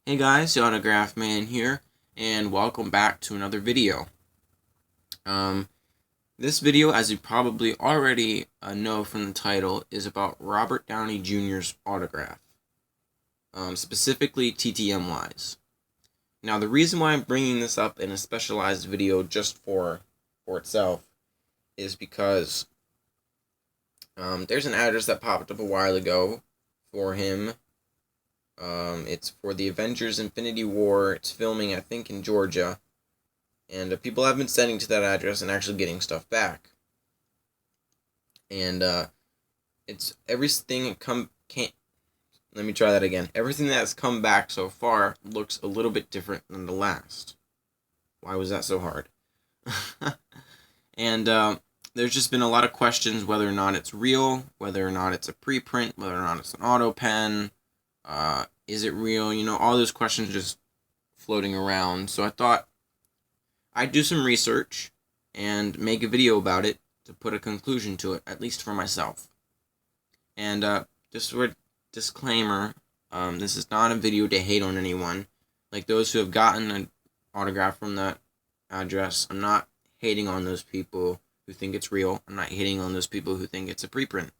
Hey guys, the Autograph Man here, and welcome back to another video. Um, this video, as you probably already know from the title, is about Robert Downey Jr.'s autograph, specifically TTM-wise. Now, the reason why I'm bringing this up in a specialized video just for itself is because there's an address that popped up a while ago for him. It's for the Avengers Infinity War. It's filming, I think, in Georgia. And people have been sending to that address and actually getting stuff back. And it's everything let me try that again. Everything that's come back so far looks a little bit different than the last. Why was that so hard? And there's just been a lot of questions whether or not it's real, whether or not it's a preprint, whether or not it's an auto pen. Is it real? You know, all those questions just floating around. So I thought I'd do some research and make a video about it to put a conclusion to it, at least for myself. And just for a disclaimer, this is not a video to hate on anyone. Like those who have gotten an autograph from that address, I'm not hating on those people who think it's real. I'm not hating on those people who think it's a preprint.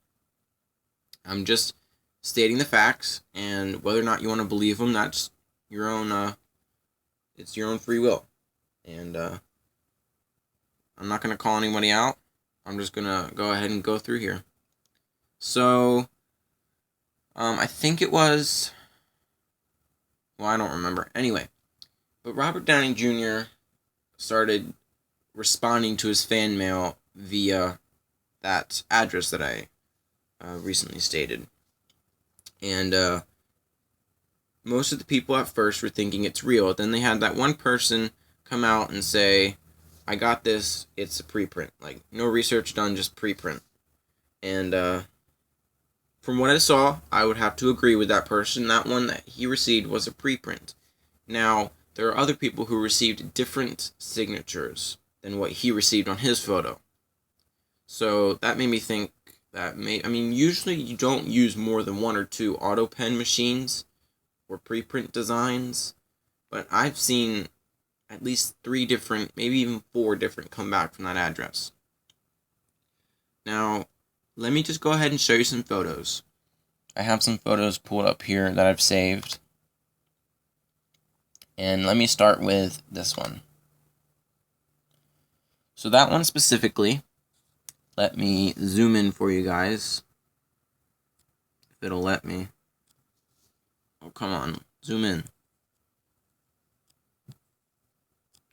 I'm just stating the facts, and whether or not you want to believe them, that's your own, it's your own free will. And I'm not going to call anybody out. I'm just going to go ahead and go through here. So, I think it was, well, I don't remember. Anyway, but Robert Downey Jr. started responding to his fan mail via that address that I recently stated. And most of the people at first were thinking it's real. Then they had that one person come out and say, I got this, it's a preprint. Like, no research done, just preprint. And from what I saw, I would have to agree with that person. That one that he received was a preprint. Now, there are other people who received different signatures than what he received on his photo. So that made me think usually you don't use more than one or two auto pen machines or preprint designs, but I've seen at least 3 different, maybe even 4 different come back from that address. Now, let me just go ahead and show you some photos. I have some photos pulled up here that I've saved. And let me start with this one. So that one specifically, let me zoom in for you guys. If it'll let me. Oh, come on. Zoom in.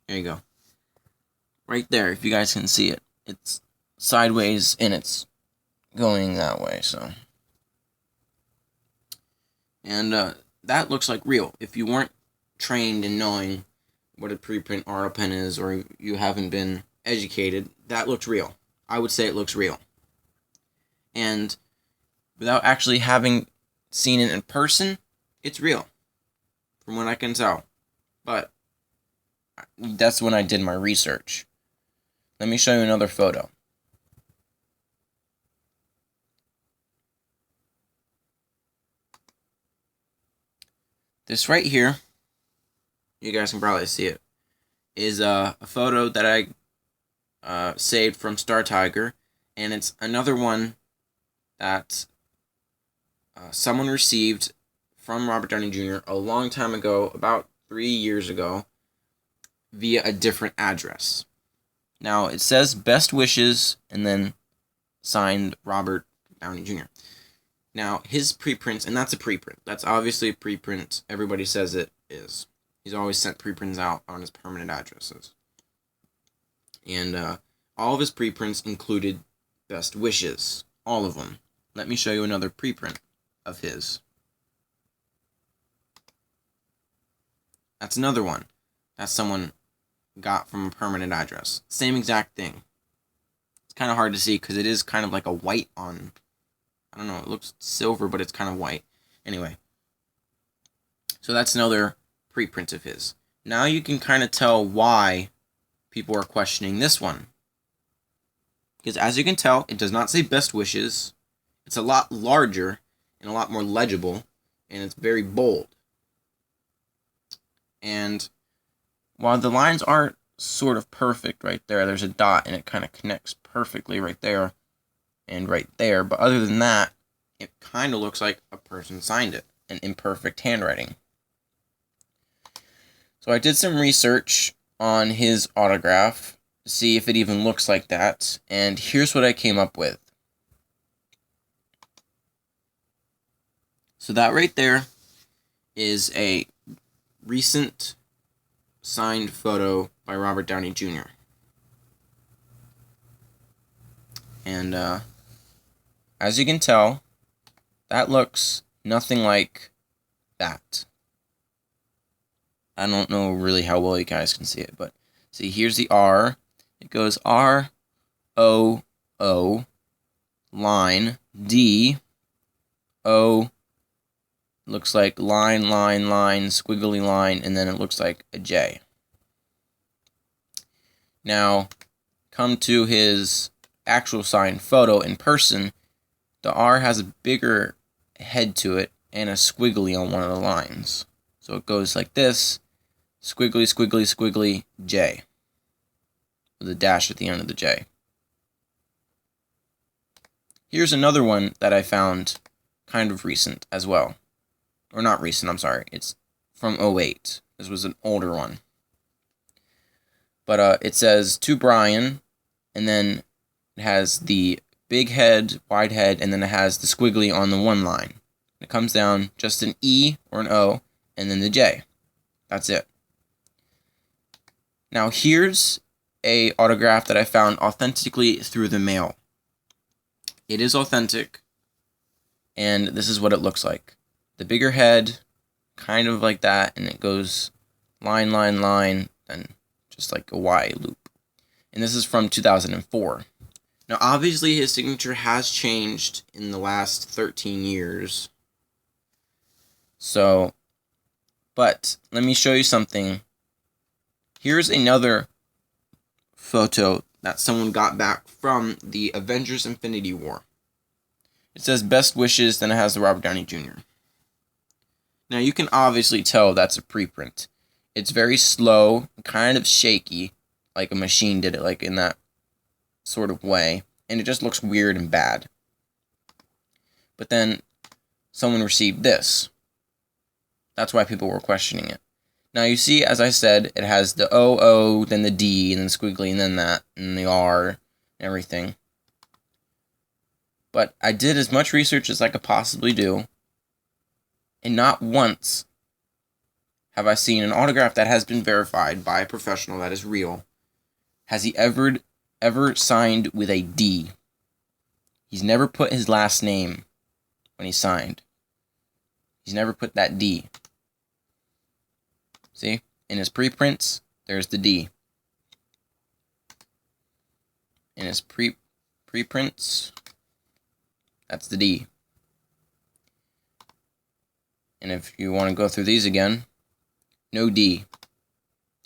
There you go. Right there, if you guys can see it. It's sideways and it's going that way, so. And that looks like real. If you weren't trained in knowing what a preprint auto pen is, or you haven't been educated, that looks real. I would say it looks real. And without actually having seen it in person, it's real, from what I can tell. But that's when I did my research. Let me show you another photo. This right here, you guys can probably see it, is a photo that I saved from Star Tiger, and it's another one that someone received from Robert Downey Jr. a long time ago, about 3 years ago, via a different address. Now, it says best wishes, and then signed Robert Downey Jr. Now, his preprints, and that's a preprint. That's obviously a preprint. Everybody says it is. He's always sent preprints out on his permanent addresses. And all of his preprints included best wishes. All of them. Let me show you another preprint of his. That's another one that someone got from a permanent address. Same exact thing. It's kind of hard to see because it is kind of like a white on, I don't know, it looks silver, but it's kind of white. Anyway. So that's another preprint of his. Now you can kind of tell why people are questioning this one. Because as you can tell, it does not say best wishes. It's a lot larger and a lot more legible, and it's very bold. And while the lines aren't sort of perfect right there, there's a dot and it kind of connects perfectly right there and right there. But other than that, it kind of looks like a person signed it, an imperfect handwriting. So I did some research on his autograph to see if it even looks like that, and here's what I came up with. So that right there is a recent signed photo by Robert Downey Jr. And as you can tell, that looks nothing like that. I don't know really how well you guys can see it, but see, here's the R. It goes R, O, O, line, D, O, looks like line, line, line, squiggly line, and then it looks like a J. Now, come to his actual signed photo in person, the R has a bigger head to it and a squiggly on one of the lines. So it goes like this, squiggly, squiggly, squiggly, J, with a dash at the end of the J. Here's another one that I found kind of recent as well. Or not recent, I'm sorry. It's from 08. This was an older one. But it says, to Brian, and then it has the big head, wide head, and then it has the squiggly on the one line. It comes down just an E or an O, and then the J. That's it. Now here's a autograph that I found authentically through the mail. It is authentic, and this is what it looks like. The bigger head, kind of like that, and it goes line, line, line, and just like a Y loop. And this is from 2004. Now, obviously, his signature has changed in the last 13 years. So, but let me show you something. Here's another photo that someone got back from the Avengers Infinity War. It says best wishes, then it has the Robert Downey Jr. Now, you can obviously tell that's a preprint. It's very slow, kind of shaky, like a machine did it, like in that sort of way, and it just looks weird and bad. But then someone received this. That's why people were questioning it. Now you see, as I said, it has the O, O, then the D, and then squiggly, and then that, and the R, and everything. But I did as much research as I could possibly do, and not once have I seen an autograph that has been verified by a professional that is real. Has he ever signed with a D? He's never put his last name when he signed. He's never put that D. See? In his preprints, there's the D. In his preprints, that's the D. And if you want to go through these again, no D.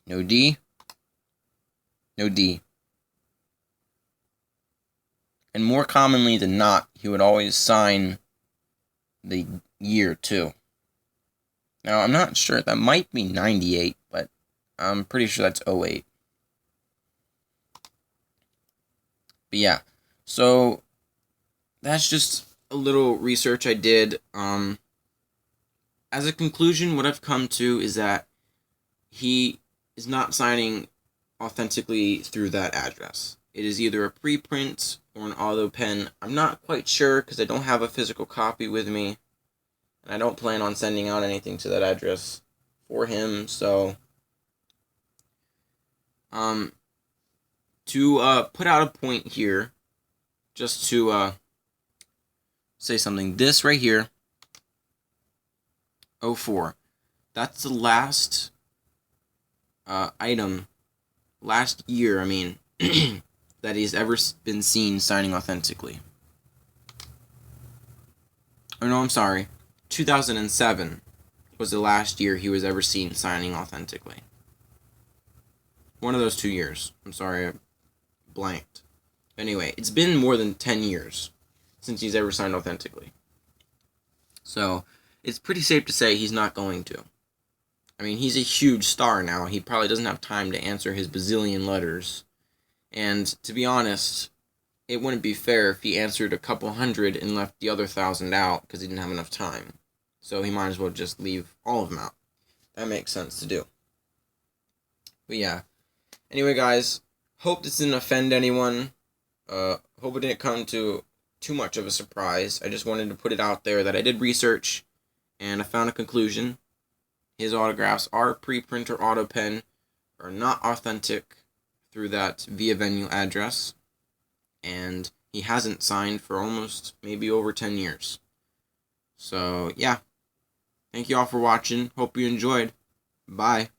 No D. No D. And more commonly than not, he would always sign the year too. Now, I'm not sure. That might be 98, but I'm pretty sure that's 08. But yeah, so that's just a little research I did. As a conclusion, what I've come to is that he is not signing authentically through that address. It is either a preprint or an auto pen. I'm not quite sure because I don't have a physical copy with me. And I don't plan on sending out anything to that address for him. So, to put out a point here, just to say something. This right here, 04. That's the last item, last year, I mean, that he's ever been seen signing authentically. Or no, I'm sorry. 2007 was the last year he was ever seen signing authentically. One of those 2 years. I'm sorry, I blanked. Anyway, it's been more than 10 years since he's ever signed authentically. So, it's pretty safe to say he's not going to. I mean, he's a huge star now. He probably doesn't have time to answer his bazillion letters. And to be honest, it wouldn't be fair if he answered a couple hundred and left the other 1,000 out because he didn't have enough time. So he might as well just leave all of them out. That makes sense to do. But yeah. Anyway, guys, hope this didn't offend anyone. Hope it didn't come to too much of a surprise. I just wanted to put it out there that I did research and I found a conclusion. His autographs are preprint or auto pen, are not authentic through that Via Venue address, and he hasn't signed for almost maybe over 10 years. So yeah, thank you all for watching. Hope you enjoyed. Bye.